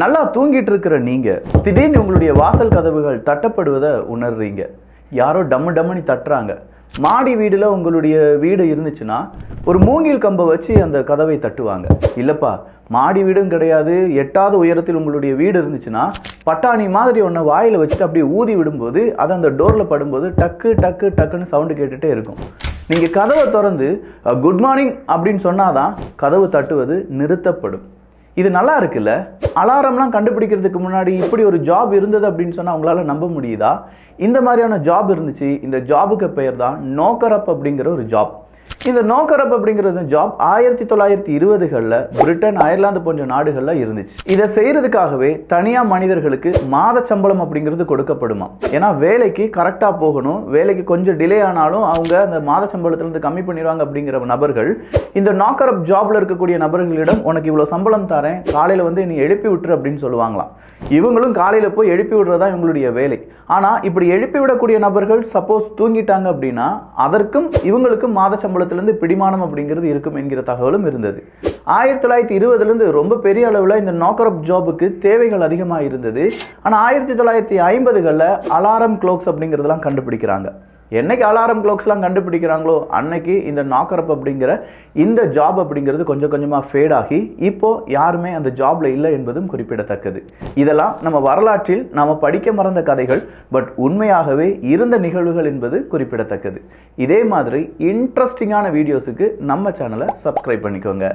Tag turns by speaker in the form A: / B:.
A: நல்லா தூங்கிட்டு இருக்கிற நீங்க திடீர்னு உங்களுடைய வாசல் கதவுகள் தட்டப்படுவதை உணர்றீங்க. யாரோ டம்மு டம்முன்னு தட்டுறாங்க. மாடி வீடுல உங்களுடைய வீடு இருந்துச்சுன்னா ஒரு மூங்கில் கம்பை வச்சு அந்த கதவை தட்டுவாங்க. இல்லப்பா மாடி வீடும் கிடையாது, எட்டாவது உயரத்தில் உங்களுடைய வீடு இருந்துச்சுன்னா பட்டாணி மாதிரி ஒன்று வாயில் வச்சுட்டு அப்படியே ஊதி விடும்போது அது அந்த டோரில் படும்போது டக்கு டக்கு டக்குன்னு சவுண்டு கேட்டுகிட்டே இருக்கும். நீங்கள் கதவை திறந்து குட் மார்னிங் அப்படின்னு சொன்னாதான் கதவு தட்டுவது நிறுத்தப்படும். இது நல்லா இருக்குல்ல? அலாரம்லாம் கண்டுபிடிக்கிறதுக்கு முன்னாடி இப்படி ஒரு ஜாப் இருந்தது அப்படின்னு சொன்னால் உங்களால் நம்ப முடியுதா? இந்த மாதிரியான ஜாப் இருந்துச்சு. இந்த ஜாபுக்கு பெயர் தான் நோக்கரப் அப்படிங்கிற ஒரு ஜாப். இந்த நோக்கரப் அப்படிங்கிறது ஜாப் 1920களில் பிரிட்டன், அயர்லாந்து போன்ற நாடுகளில் இருந்துச்சு. இதை செய்யறதுக்காகவே தனியாக மனிதர்களுக்கு மாத சம்பளம் அப்படிங்கிறது கொடுக்கப்படுமா. ஏன்னா வேலைக்கு கரெக்டாக போகணும், வேலைக்கு கொஞ்சம் டிலே ஆனாலும் அவங்க அந்த மாத சம்பளத்திலிருந்து கம்மி பண்ணிடுவாங்க அப்படிங்கிற நபர்கள் இந்த நாக்கரப் ஜாப்ல இருக்கக்கூடிய நபர்களிடம் உனக்கு இவ்வளோ சம்பளம் தரேன், காலையில் வந்து நீ எழுப்பி விட்டுரு அப்படின்னு சொல்லுவாங்களாம். இவங்களும் காலையில் போய் எழுப்பி விடுறதா இவங்களுடைய வேலை. ஆனால் இப்படி எழுப்பி விடக்கூடிய நபர்கள் சப்போஸ் தூங்கிட்டாங்க அப்படின்னா அதற்கும் இவங்களுக்கும் மாத சம்பளத்திலிருந்து பிடிமானம் அப்படிங்கிறது இருக்கும் என்கிற தகவலும் இருந்தது. 1920லேருந்து ரொம்ப பெரிய அளவில் இந்த நாக்கரப் ஜாபுக்கு தேவைகள் அதிகமாக இருந்தது. ஆனால் 1950களில் அலாரம் கிளாக்ஸ் அப்படிங்கிறதெல்லாம் கண்டுபிடிக்கிறாங்க. என்னைக்கு அலாரம் கிளாக்ஸ்லாம் கண்டுபிடிக்கிறாங்களோ அன்னைக்கு இந்த நாக்கரப் அப்படிங்கிற இந்த ஜாப் அப்படிங்கிறது கொஞ்சம் கொஞ்சமாக ஃபேட் ஆகி இப்போ யாருமே அந்த ஜாப்ல இல்லை என்பதும் குறிப்பிடத்தக்கது. இதெல்லாம் நம்ம வரலாற்றில் நாம் படிக்க மறந்த கதைகள், பட் உண்மையாகவே இருந்த நிகழ்வுகள் என்பது குறிப்பிடத்தக்கது. இதே மாதிரி இன்ட்ரெஸ்டிங்கான வீடியோஸுக்கு நம்ம சேனலை சப்ஸ்கிரைப் பண்ணிக்கோங்க.